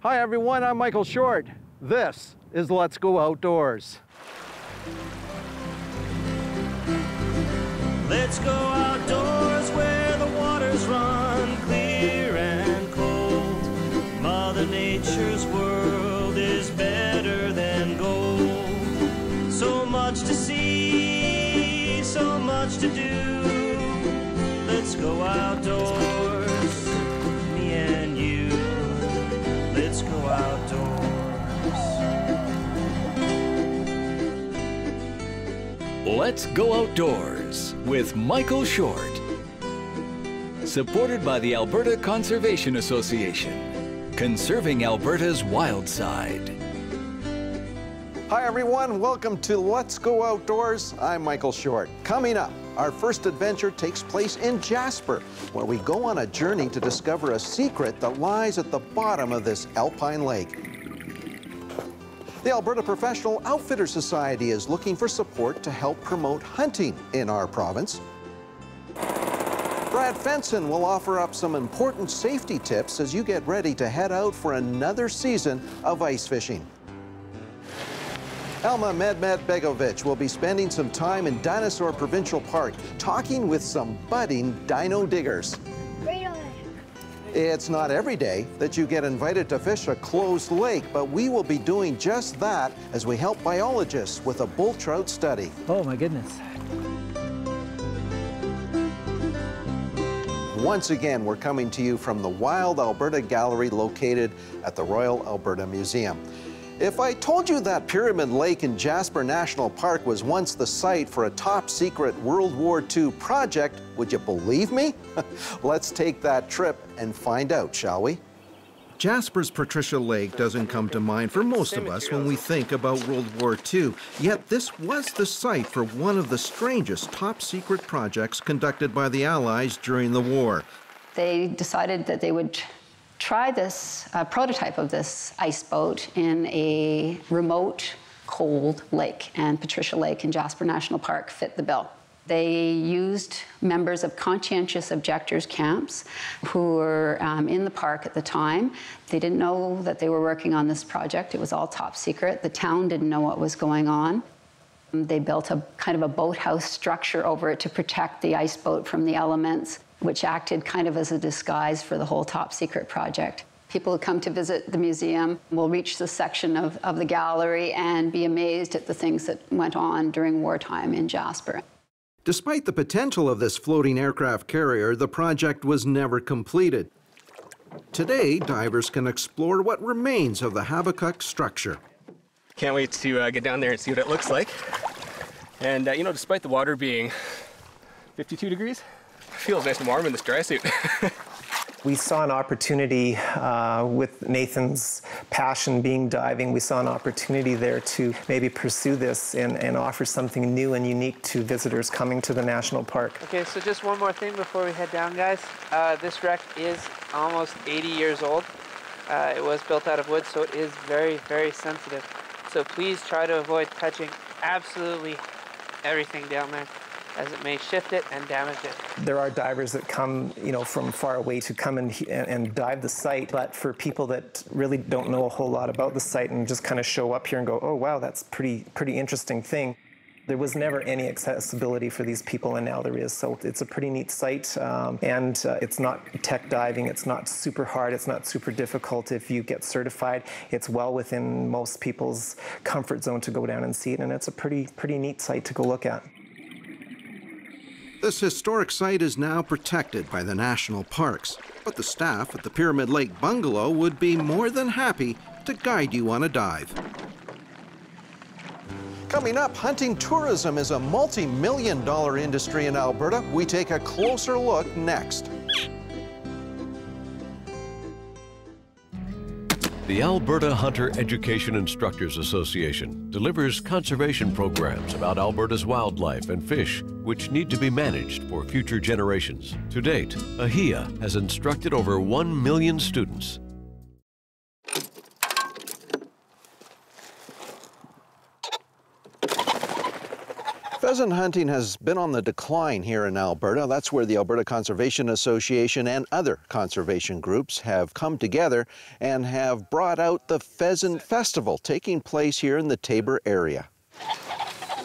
Hi everyone, I'm Michael Short. This is Let's Go Outdoors. Let's go outdoors where the waters run clear and cold. Mother Nature's world is better than gold. So much to see, so much to do. Let's go outdoors, me and you. Let's go outdoors. Let's Go Outdoors with Michael Short. Supported by the Alberta Conservation Association, conserving Alberta's wild side. Hi everyone, welcome to Let's Go Outdoors. I'm Michael Short. Coming up, our first adventure takes place in Jasper, where we go on a journey to discover a secret that lies at the bottom of this alpine lake. The Alberta Professional Outfitter Society is looking for support to help promote hunting in our province. Brad Fenson will offer up some important safety tips as you get ready to head out for another season of ice fishing. Elma Medved-Begovic will be spending some time in Dinosaur Provincial Park talking with some budding dino diggers. It's not every day that you get invited to fish a closed lake, but we will be doing just that as we help biologists with a bull trout study. Oh my goodness. Once again, we're coming to you from the Wild Alberta Gallery located at the Royal Alberta Museum. If I told you that Pyramid Lake in Jasper National Park was once the site for a top-secret World War II project, would you believe me? Let's take that trip and find out, shall we? Jasper's Patricia Lake doesn't come to mind for most of us when we think about World War II, yet this was the site for one of the strangest top-secret projects conducted by the Allies during the war. They decided that they would try this prototype of this ice boat in a remote, cold lake, and Patricia Lake in Jasper National Park fit the bill. They used members of conscientious objectors camps who were in the park at the time. They didn't know that they were working on this project. It was all top secret. The town didn't know what was going on. They built a kind of a boathouse structure over it to protect the ice boat from the elements, which acted kind of as a disguise for the whole top secret project. People who come to visit the museum will reach this section of the gallery and be amazed at the things that went on during wartime in Jasper. Despite the potential of this floating aircraft carrier, the project was never completed. Today, divers can explore what remains of the Habakkuk structure. Can't wait to get down there and see what it looks like. And, you know, despite the water being 52 degrees, it feels nice and warm in this dry suit. We saw an opportunity with Nathan's passion being diving. We saw an opportunity there to maybe pursue this and offer something new and unique to visitors coming to the national park. Okay, so just one more thing before we head down, guys. This wreck is almost 80 years old. It was built out of wood, so it is very, very sensitive. So please try to avoid touching absolutely everything down there, as it may shift it and damage it. There are divers that come, you know, from far away to come and dive the site, but for people that really don't know a whole lot about the site and just kind of show up here and go, oh wow, that's pretty interesting thing. There was never any accessibility for these people, and now there is. So it's a pretty neat site, and it's not tech diving. It's not super hard. It's not super difficult. If you get certified, it's well within most people's comfort zone to go down and see it, and it's a pretty neat site to go look at. This historic site is now protected by the national parks, but the staff at the Pyramid Lake Bungalow would be more than happy to guide you on a dive. Coming up, hunting tourism is a multi-million-dollar industry in Alberta. We take a closer look next. The Alberta Hunter Education Instructors Association delivers conservation programs about Alberta's wildlife and fish, which need to be managed for future generations. To date, AHIA has instructed over 1 million students. Pheasant hunting has been on the decline here in Alberta. That's where the Alberta Conservation Association and other conservation groups have come together and have brought out the Pheasant Festival taking place here in the Taber area.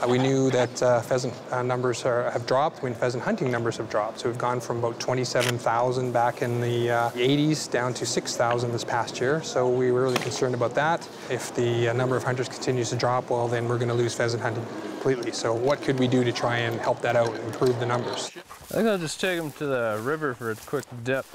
We knew that pheasant numbers have dropped when pheasant hunting numbers have dropped. So we've gone from about 27,000 back in the 80s down to 6,000 this past year. So we were really concerned about that. If the number of hunters continues to drop, well, then we're going to lose pheasant hunting completely. So what could we do to try and help that out and improve the numbers? I think I'll just take them to the river for a quick dip.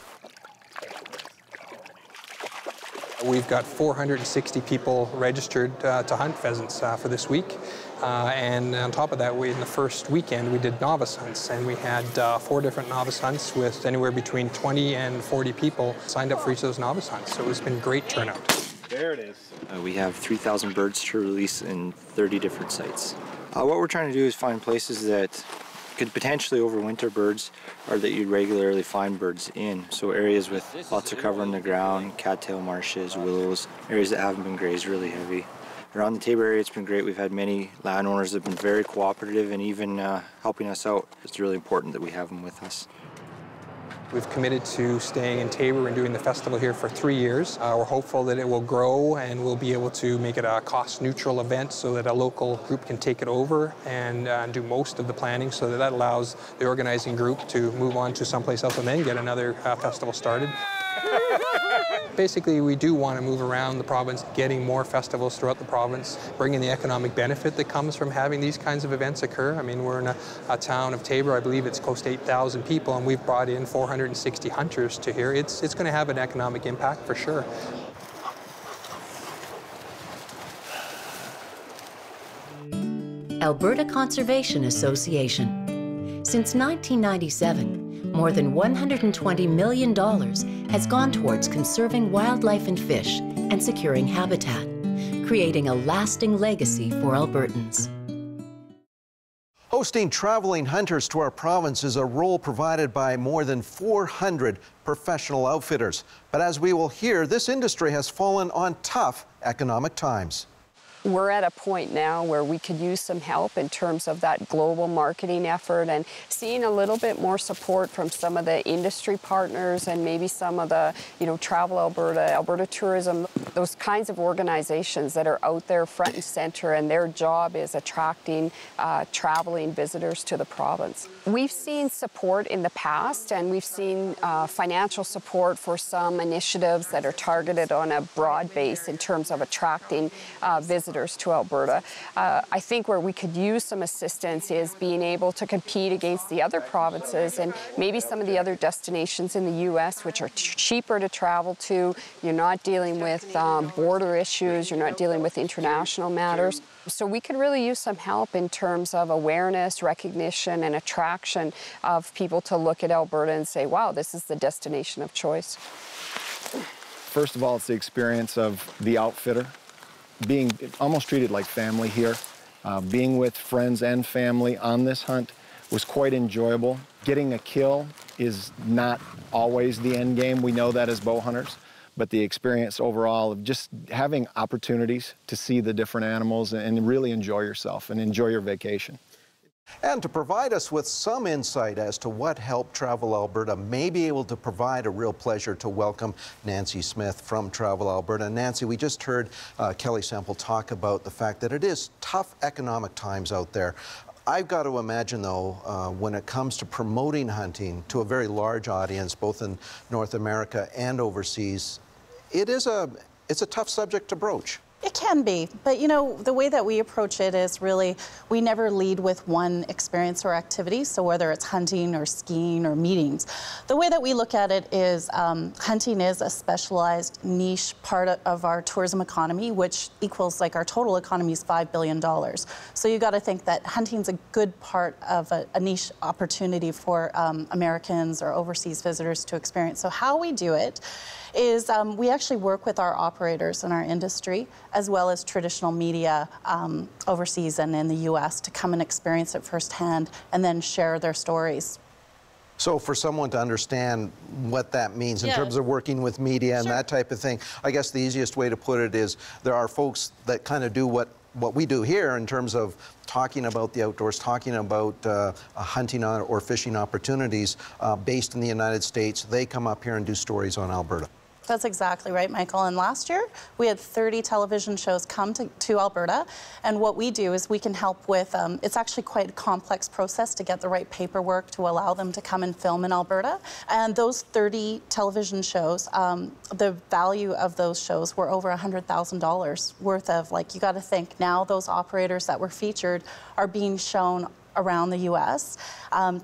We've got 460 people registered to hunt pheasants for this week. And on top of that, in the first weekend, we did novice hunts, and we had 4 different novice hunts with anywhere between 20 and 40 people signed up for each of those novice hunts. So it's been great turnout. There it is. We have 3,000 birds to release in 30 different sites. What we're trying to do is find places that could potentially overwinter birds or that you'd regularly find birds in. So areas with lots of cover in the ground, cattail marshes, willows, areas that haven't been grazed really heavy. Around the Taber area, it's been great. We've had many landowners that have been very cooperative and even helping us out. It's really important that we have them with us. We've committed to staying in Taber and doing the festival here for 3 years. We're hopeful that it will grow and we'll be able to make it a cost-neutral event so that a local group can take it over and do most of the planning, so that allows the organizing group to move on to someplace else and then get another festival started. Basically, we do want to move around the province, getting more festivals throughout the province, bringing the economic benefit that comes from having these kinds of events occur. I mean, we're in a town of Taber, I believe it's close to 8,000 people, and we've brought in 460 hunters to here. It's going to have an economic impact for sure. Alberta Conservation Association. Since 1997, more than $120 million has gone towards conserving wildlife and fish and securing habitat, creating a lasting legacy for Albertans. Hosting traveling hunters to our province is a role provided by more than 400 professional outfitters. But as we will hear, this industry has fallen on tough economic times. We're at a point now where we could use some help in terms of that global marketing effort and seeing a little bit more support from some of the industry partners and maybe some of the, Travel Alberta, Alberta Tourism, those kinds of organizations that are out there front and center, and their job is attracting traveling visitors to the province. We've seen support in the past, and we've seen financial support for some initiatives that are targeted on a broad base in terms of attracting visitors to Alberta. I think where we could use some assistance is being able to compete against the other provinces and maybe some of the other destinations in the U.S. which are cheaper to travel to. You're not dealing with border issues, you're not dealing with international matters. So we could really use some help in terms of awareness, recognition, and attraction of people to look at Alberta and say, wow, this is the destination of choice. First of all, it's the experience of the outfitter, being almost treated like family here. Being with friends and family on this hunt was quite enjoyable. Getting a kill is not always the end game. We know that as bow hunters. But the experience overall of just having opportunities to see the different animals and really enjoy yourself and enjoy your vacation. And to provide us with some insight as to what help Travel Alberta may be able to provide, a real pleasure to welcome Nancy Smith from Travel Alberta. Nancy, we just heard Kelly Semple talk about the fact that it is tough economic times out there. I've got to imagine, though, when it comes to promoting hunting to a very large audience, both in North America and overseas, it's a tough subject to broach. It can be, but the way that we approach it is really, we never lead with one experience or activity, so whether it's hunting or skiing or meetings. The way that we look at it is hunting is a specialized niche part of our tourism economy, which equals our total economy is $5 billion. So you got to think that hunting's a good part of a niche opportunity for Americans or overseas visitors to experience. So how we do it is we actually work with our operators in our industry as well as traditional media overseas and in the U.S. to come and experience it firsthand and then share their stories. So for someone to understand what that means in terms of working with media and that type of thing, I guess the easiest way to put it is there are folks that kind of do what what we do here in terms of talking about the outdoors, talking about hunting or fishing opportunities based in the United States, they come up here and do stories on Alberta. That's exactly right, Michael. And last year, we had 30 television shows come to Alberta. And what we do is we can help with, it's actually quite a complex process to get the right paperwork to allow them to come and film in Alberta. And those 30 television shows, the value of those shows were over $100,000 worth of, like, you got to think now those operators that were featured are being shown around the U.S.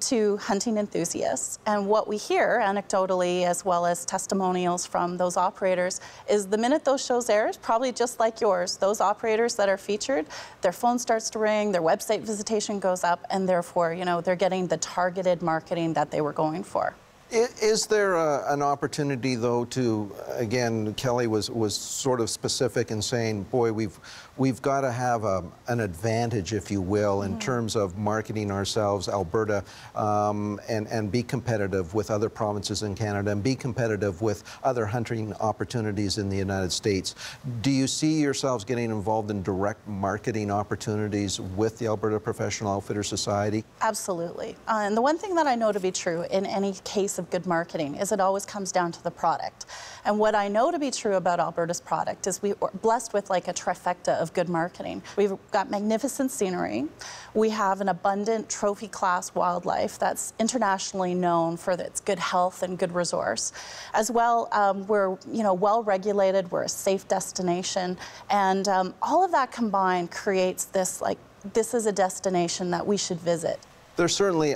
To hunting enthusiasts. And what we hear anecdotally, as well as testimonials from those operators, is the minute those shows air, probably just like yours, those operators that are featured, their phone starts to ring, their website visitation goes up, and therefore, you know, they're getting the targeted marketing that they were going for. Is there an opportunity, though, to, again, Kelly was sort of specific in saying, boy, we've got to have an advantage, if you will, in terms of marketing ourselves, Alberta, and be competitive with other provinces in Canada and be competitive with other hunting opportunities in the United States. Do you see yourselves getting involved in direct marketing opportunities with the Alberta Professional Outfitter Society? Absolutely. And the one thing that I know to be true in any case of good marketing is it always comes down to the product. And what I know to be true about Alberta's product is we're blessed with like a trifecta of good marketing. We've got magnificent scenery. We have an abundant trophy class wildlife that's internationally known for its good health and good resource. As well, we're well regulated, we're a safe destination, and all of that combined creates this, like, this is a destination that we should visit. There's certainly,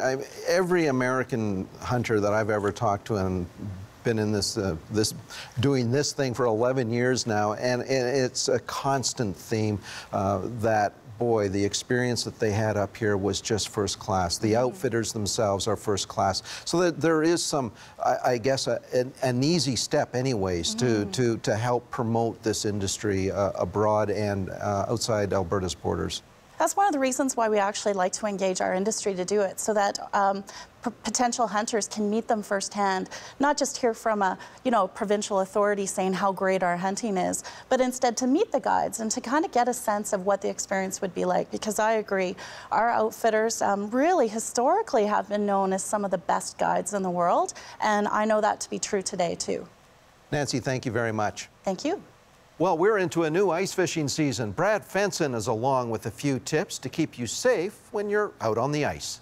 every American hunter that I've ever talked to, and been in doing this thing for 11 years now, and it's a constant theme that, boy, the experience that they had up here was just first class. The outfitters themselves are first class. So that there is some, I guess, an easy step anyways to help promote this industry abroad and outside Alberta's borders. That's one of the reasons why we actually like to engage our industry to do it, so that potential hunters can meet them firsthand, not just hear from a provincial authority saying how great our hunting is, but instead to meet the guides and to kind of get a sense of what the experience would be like. Because I agree, our outfitters really historically have been known as some of the best guides in the world, and I know that to be true today too. Nancy, thank you very much. Thank you. Well, we're into a new ice fishing season. Brad Fenson is along with a few tips to keep you safe when you're out on the ice.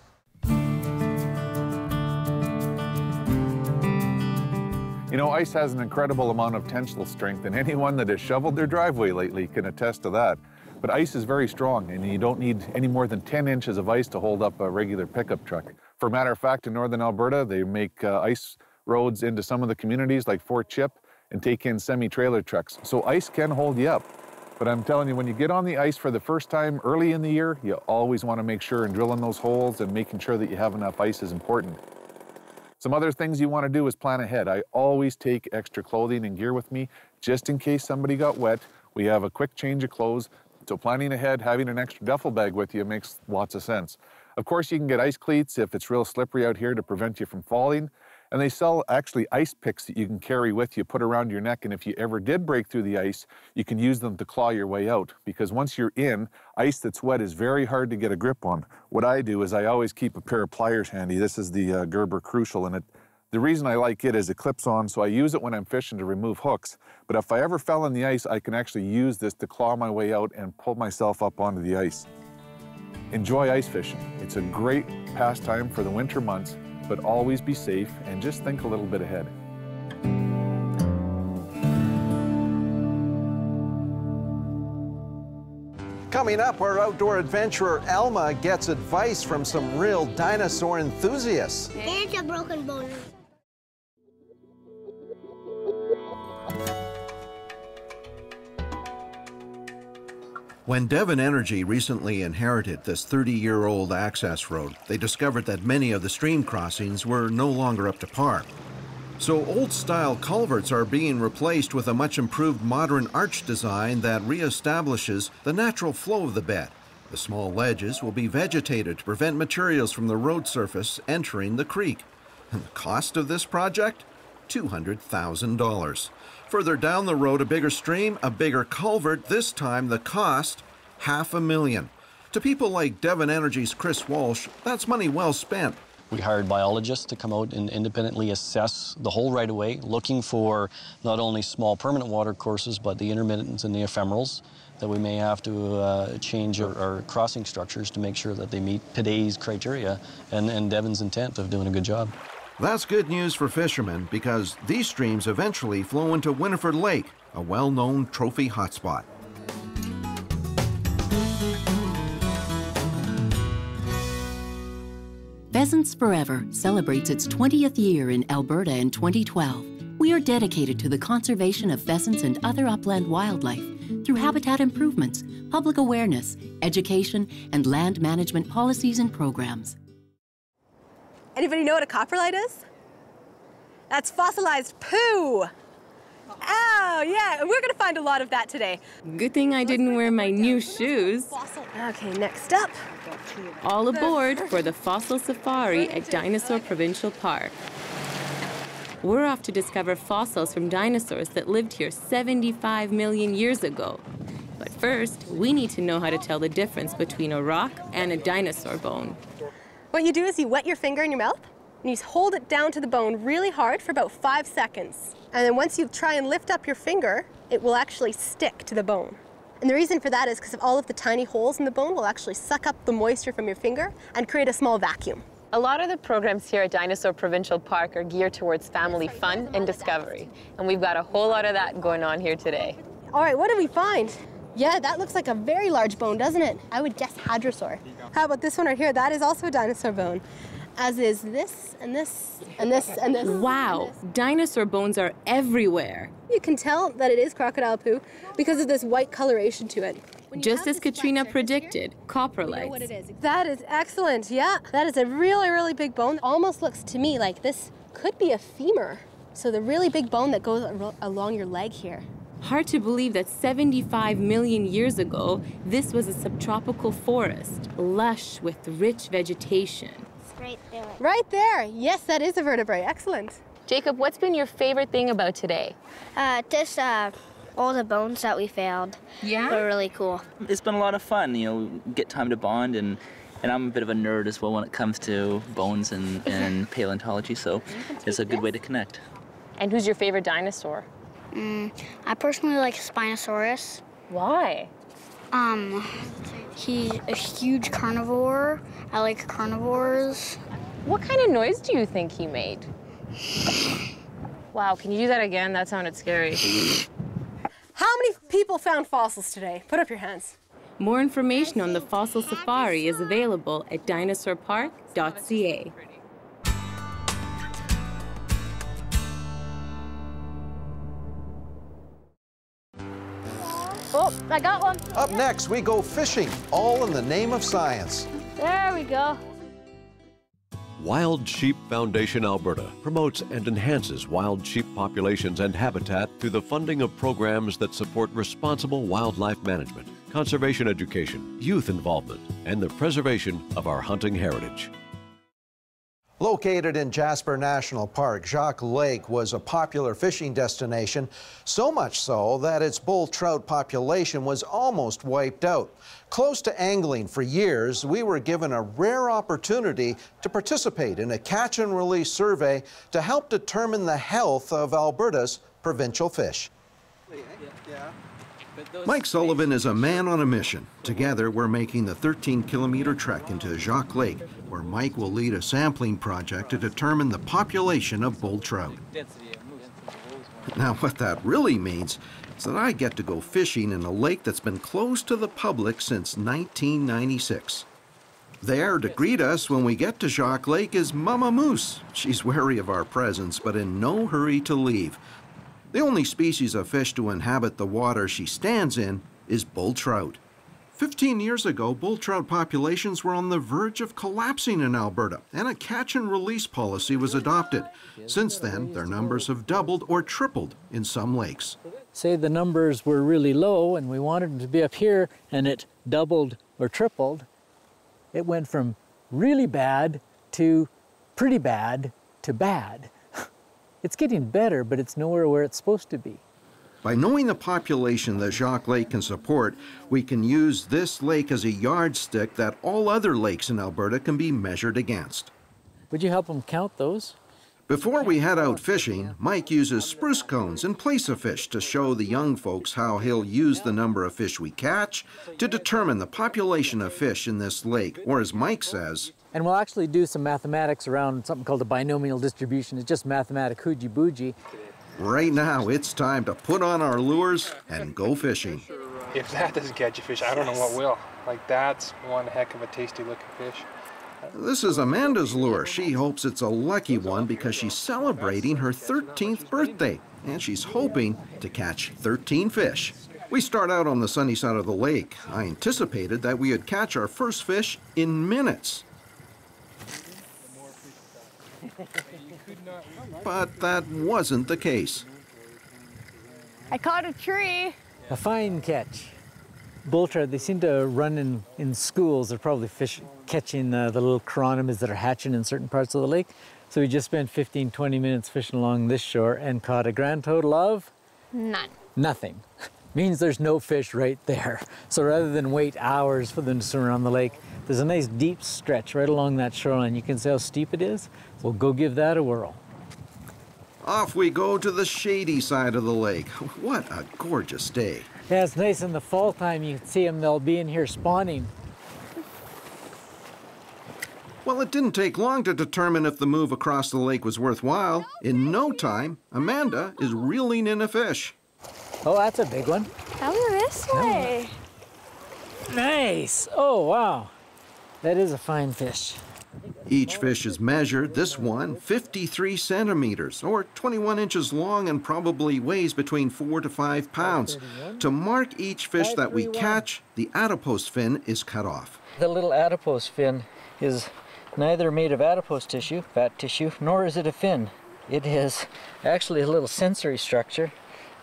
You know, ice has an incredible amount of tensile strength, and anyone that has shoveled their driveway lately can attest to that. But ice is very strong, and you don't need any more than 10 inches of ice to hold up a regular pickup truck. For a matter of fact, in northern Alberta, they make ice roads into some of the communities like Fort Chip and take in semi-trailer trucks. So ice can hold you up. But I'm telling you, when you get on the ice for the first time early in the year, you always want to make sure and drilling those holes and making sure that you have enough ice is important. Some other things you want to do is plan ahead. I always take extra clothing and gear with me just in case somebody got wet. We have a quick change of clothes. So planning ahead, having an extra duffel bag with you makes lots of sense. Of course, you can get ice cleats if it's real slippery out here to prevent you from falling. And they sell actually ice picks that you can carry with you, put around your neck, and if you ever did break through the ice, you can use them to claw your way out. Because once you're in, ice that's wet is very hard to get a grip on. What I do is I always keep a pair of pliers handy. This is the Gerber Crucial, and the reason I like it is it clips on, so I use it when I'm fishing to remove hooks. But if I ever fell in the ice, I can actually use this to claw my way out and pull myself up onto the ice. Enjoy ice fishing. It's a great pastime for the winter months, but always be safe and just think a little bit ahead. Coming up, our outdoor adventurer Alma gets advice from some real dinosaur enthusiasts. And a broken bone. When Devon Energy recently inherited this 30-year-old access road, they discovered that many of the stream crossings were no longer up to par. So old-style culverts are being replaced with a much-improved modern arch design that reestablishes the natural flow of the bed. The small ledges will be vegetated to prevent materials from the road surface entering the creek. And the cost of this project? $200,000. Further down the road, a bigger stream, a bigger culvert. This time the cost, 500,000. To people like Devon Energy's Chris Walsh, that's money well spent. We hired biologists to come out and independently assess the whole right-of-way, looking for not only small permanent water courses, but the intermittents and the ephemerals that we may have to change our crossing structures to make sure that they meet today's criteria and Devon's intent of doing a good job. That's good news for fishermen because these streams eventually flow into Winifred Lake, a well-known trophy hotspot. Pheasants Forever celebrates its 20th year in Alberta in 2012. We are dedicated to the conservation of pheasants and other upland wildlife through habitat improvements, public awareness, education, and land management policies and programs. Anybody know what a coprolite is? That's fossilized poo. Oh, yeah, we're gonna find a lot of that today. Good thing I didn't wear my new shoes. Okay, next up. All aboard for the fossil safari at Dinosaur Provincial Park. We're off to discover fossils from dinosaurs that lived here 75 million years ago. But first, we need to know how to tell the difference between a rock and a dinosaur bone. What you do is you wet your finger in your mouth, and you hold it down to the bone really hard for about 5 seconds. And then once you try and lift up your finger, it will actually stick to the bone. And the reason for that is because all of the tiny holes in the bone will actually suck up the moisture from your finger and create a small vacuum. A lot of the programs here at Dinosaur Provincial Park are geared towards family fun and discovery. And we've got a whole lot of that going on here today. All right, what did we find? Yeah, that looks like a very large bone, doesn't it? I would guess hadrosaur. How about this one right here? That is also a dinosaur bone, as is this, and this, and this, and this. Wow, dinosaur bones are everywhere. You can tell that it is crocodile poo because of this white coloration to it. Just as Katrina predicted, coprolites. You know what it is. That is excellent, yeah. That is a really, really big bone. Almost looks to me like this could be a femur. So the really big bone that goes along your leg here. Hard to believe that 75 million years ago, this was a subtropical forest, lush with rich vegetation. It's right there. Right there. Yes, that is a vertebrae. Excellent. Jacob, what's been your favorite thing about today? Just all the bones that we found. Yeah? Were really cool. It's been a lot of fun, you know, get time to bond, and I'm a bit of a nerd as well when it comes to bones and paleontology, so it's a good way to connect. And who's your favorite dinosaur? I personally like Spinosaurus. Why? He's a huge carnivore. I like carnivores. What kind of noise do you think he made? Wow, can you do that again? That sounded scary. How many people found fossils today? Put up your hands. More information on the fossil safari is available at dinosaurpark.ca. Oh, I got one. Up next, we go fishing, all in the name of science. There we go. Wild Sheep Foundation Alberta promotes and enhances wild sheep populations and habitat through the funding of programs that support responsible wildlife management, conservation education, youth involvement, and the preservation of our hunting heritage. Located in Jasper National Park, Jacques Lake was a popular fishing destination, so much so that its bull trout population was almost wiped out. Close to angling for years, we were given a rare opportunity to participate in a catch and release survey to help determine the health of Alberta's provincial fish. Mike Sullivan is a man on a mission. Together, we're making the 13-kilometer trek into Jacques Lake, where Mike will lead a sampling project to determine the population of bull trout. Now, what that really means is that I get to go fishing in a lake that's been closed to the public since 1996. There to greet us when we get to Jacques Lake is Mama Moose. She's wary of our presence, but in no hurry to leave. The only species of fish to inhabit the water she stands in is bull trout. 15 years ago, bull trout populations were on the verge of collapsing in Alberta, and a catch and release policy was adopted. Since then, their numbers have doubled or tripled in some lakes. Say the numbers were really low and we wanted them to be up here and it doubled or tripled, it went from really bad to pretty bad to bad. It's getting better, but it's nowhere where it's supposed to be. By knowing the population that Jacques Lake can support, we can use this lake as a yardstick that all other lakes in Alberta can be measured against. Would you help them count those? Before we head out fishing, Mike uses spruce cones in place of fish to show the young folks how he'll use the number of fish we catch to determine the population of fish in this lake, or as Mike says, and we'll actually do some mathematics around something called a binomial distribution. It's just mathematic hoogie-boogie. Right now, it's time to put on our lures and go fishing. If that doesn't catch a fish, I don't know what will. Like, that's one heck of a tasty looking fish. This is Amanda's lure. She hopes it's a lucky one because she's celebrating her 13th birthday, and she's hoping to catch 13 fish. We start out on the sunny side of the lake. I anticipated that we would catch our first fish in minutes. But that wasn't the case. I caught a tree. A fine catch. Bull trout, they seem to run in schools. They're probably catching the little chironomids that are hatching in certain parts of the lake. So we just spent 15, 20 minutes fishing along this shore and caught a grand total of? None. Nothing. Means there's no fish right there. So rather than wait hours for them to swim around the lake, there's a nice deep stretch right along that shoreline. You can see how steep it is. We'll go give that a whirl. Off we go to the shady side of the lake. What a gorgeous day. Yeah, it's nice in the fall time. You can see them, they'll be in here spawning. Well, it didn't take long to determine if the move across the lake was worthwhile. In no time, Amanda is reeling in a fish. Oh, that's a big one. Come this way. Nice. Oh, wow. That is a fine fish. Each fish is measured. This one, 53 centimeters, or 21 inches long, and probably weighs between 4 to 5 pounds. To mark each fish that we catch, the adipose fin is cut off. The little adipose fin is neither made of adipose tissue, fat tissue, nor is it a fin. It is actually a little sensory structure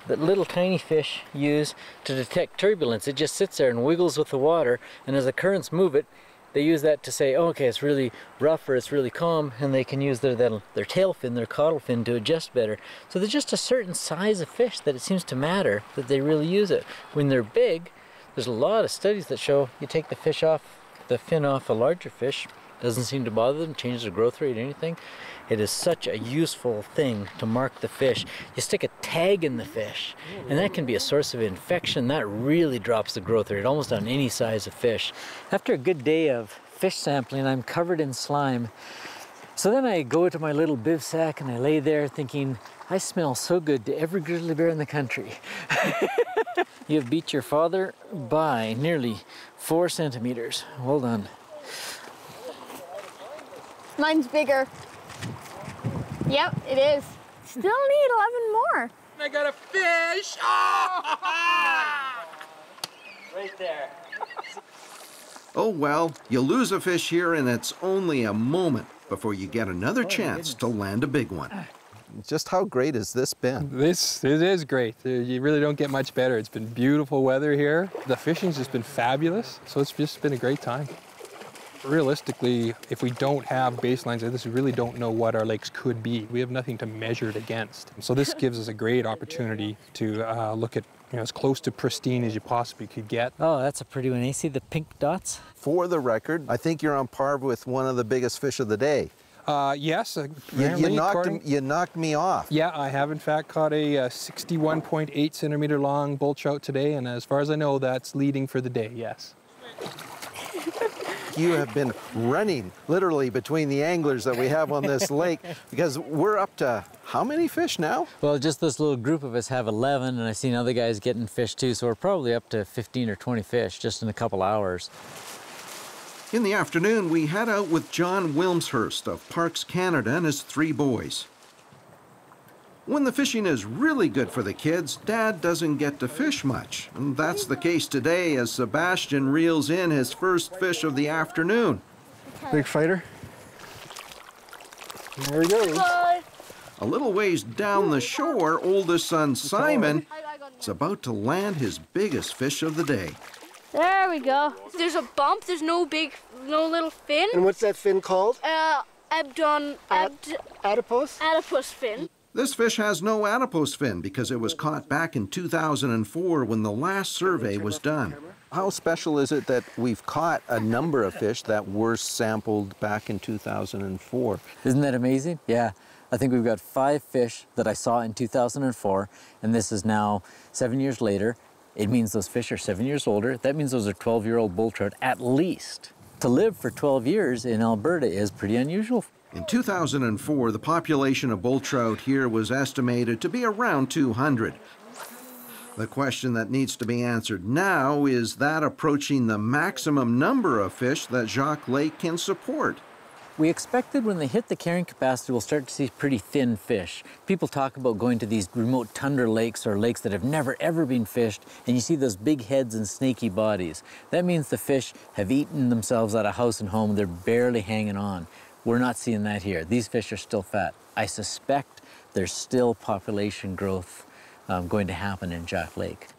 that little tiny fish use to detect turbulence. It just sits there and wiggles with the water, and as the currents move it, they use that to say, oh, okay, it's really rough or it's really calm, and they can use their tail fin, their caudal fin, to adjust better. So there's just a certain size of fish that it seems to matter that they really use it. When they're big, there's a lot of studies that show you take the fin off a larger fish, doesn't seem to bother them, changes their growth rate, anything. It is such a useful thing to mark the fish. You stick a tag in the fish, and that can be a source of infection. That really drops the growth rate almost on any size of fish. After a good day of fish sampling, I'm covered in slime. So then I go to my little bivsack and I lay there thinking, I smell so good to every grizzly bear in the country. You have beat your father by nearly 4 centimeters. Well done. Mine's bigger. Yep, it is. Still need 11 more. I got a fish! Oh! Right there. Oh well, you lose a fish here and it's only a moment before you get another chance to land a big one. Just how great has this been? It is great. You really don't get much better. It's been beautiful weather here. The fishing's just been fabulous, so it's just been a great time. Realistically, if we don't have baselines like this, we really don't know what our lakes could be. We have nothing to measure it against. So this gives us a great opportunity to look at as close to pristine as you possibly could get. Oh, that's a pretty one. You see the pink dots? For the record, I think you're on par with one of the biggest fish of the day. Yes. You knocked me off. Yeah, I have in fact caught a 61.8 centimeter long bull trout today, and as far as I know, that's leading for the day, yes. You have been running literally between the anglers that we have on this lake, because we're up to how many fish now? Well, just this little group of us have 11, and I've seen other guys getting fish too, so we're probably up to 15 or 20 fish just in a couple hours. In the afternoon, we head out with John Wilmshurst of Parks Canada and his 3 boys. When the fishing is really good for the kids, Dad doesn't get to fish much. And that's the case today as Sebastian reels in his first fish of the afternoon. Big fighter. There he goes. A little ways down the shore, oldest son Simon is about to land his biggest fish of the day. There we go. There's a bump. There's no little fin. And what's that fin called? Adipose. Adipose fin. This fish has no adipose fin because it was caught back in 2004 when the last survey was done. How special is it that we've caught a number of fish that were sampled back in 2004? Isn't that amazing? Yeah. I think we've got 5 fish that I saw in 2004, and this is now 7 years later. It means those fish are 7 years older. That means those are 12-year-old bull trout at least. To live for 12 years in Alberta is pretty unusual. In 2004, the population of bull trout here was estimated to be around 200. The question that needs to be answered now is that approaching the maximum number of fish that Jacques Lake can support. We expected when they hit the carrying capacity, we'll start to see pretty thin fish. People talk about going to these remote tundra lakes or lakes that have never ever been fished, and you see those big heads and snaky bodies. That means the fish have eaten themselves out of house and home. They're barely hanging on. We're not seeing that here. These fish are still fat. I suspect there's still population growth going to happen in Jacques Lake.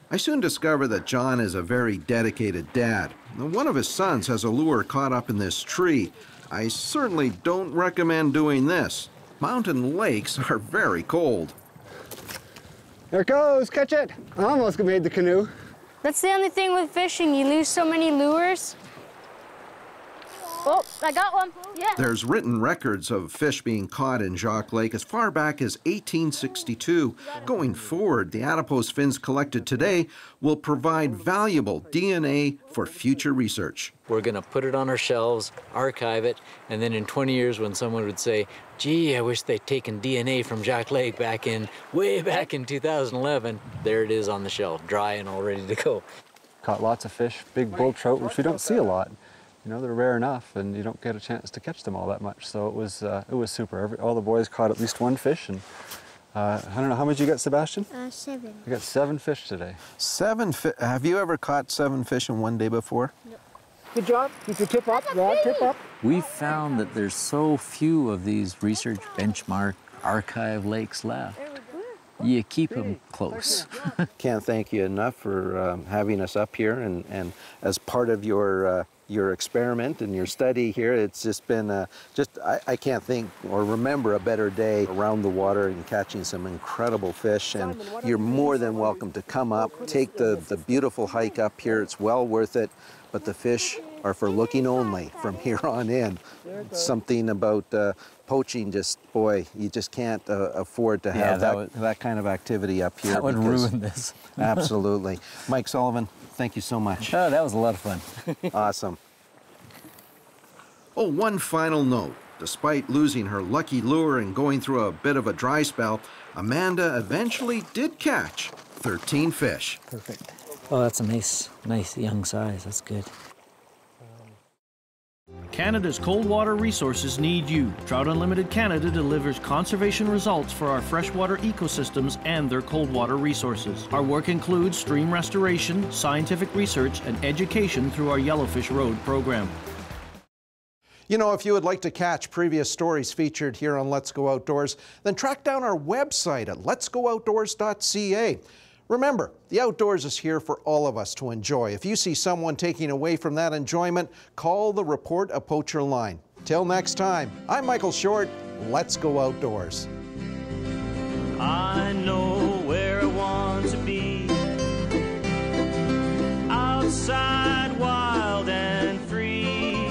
I soon discovered that John is a very dedicated dad. One of his sons has a lure caught up in this tree. I certainly don't recommend doing this. Mountain lakes are very cold. There it goes, catch it. I almost made the canoe. That's the only thing with fishing, you lose so many lures. Oh, I got one. Yeah. There's written records of fish being caught in Jacques Lake as far back as 1862. Going forward, the adipose fins collected today will provide valuable DNA for future research. We're going to put it on our shelves, archive it, and then in 20 years when someone would say, gee, I wish they'd taken DNA from Jacques Lake way back in 2011, there it is on the shelf, dry and all ready to go. Caught lots of fish, big bull trout, which we don't see a lot. You know, they're rare enough, and you don't get a chance to catch them all that much. So it was super. All the boys caught at least 1 fish, and I don't know, how much you got, Sebastian? 7. We got 7 fish today. 7 fish? Have you ever caught 7 fish in one day before? No. Good job. Keep your tip up, Rod, tip up. We've found that there's so few of these research benchmark archive lakes left. You keep them close. Can't thank you enough for having us up here and as part of your experiment and your study here. It's just been I can't think or remember a better day around the water and catching some incredible fish. And you're more than welcome to come up, take the beautiful hike up here. It's well worth it. But the fish are for looking only from here on in. Something about poaching, boy, you just can't afford to have that kind of activity up here. That would ruin this. Absolutely. Mike Sullivan, thank you so much. Oh, that was a lot of fun. Awesome. Oh, one final note. Despite losing her lucky lure and going through a bit of a dry spell, Amanda eventually did catch 13 fish. Perfect. Oh, that's a nice young size. That's good. Canada's cold water resources need you. Trout Unlimited Canada delivers conservation results for our freshwater ecosystems and their cold water resources. Our work includes stream restoration, scientific research, and education through our Yellowfish Road program. You know, if you would like to catch previous stories featured here on Let's Go Outdoors, then track down our website at letsgooutdoors.ca. Remember, the outdoors is here for all of us to enjoy. If you see someone taking away from that enjoyment, call the Report a Poacher line. Till next time, I'm Michael Short. Let's go outdoors. I know where I want to be, outside, wild and free.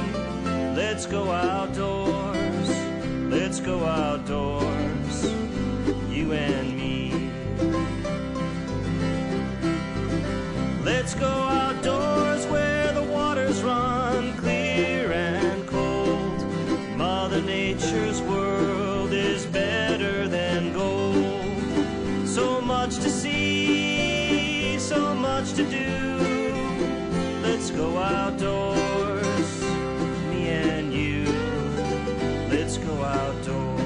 Let's go outdoors, let's go outdoors, you and me. Let's go outdoors where the waters run clear and cold. Mother Nature's world is better than gold. So much to see, so much to do. Let's go outdoors, me and you. Let's go outdoors.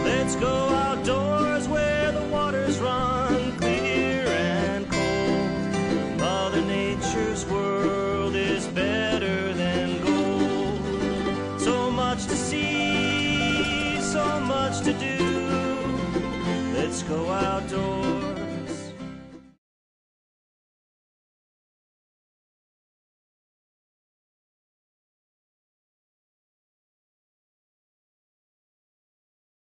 Let's go outdoors where the waters run clear and cold. Mother Nature's world is better than gold. much to do. Let's go outdoors.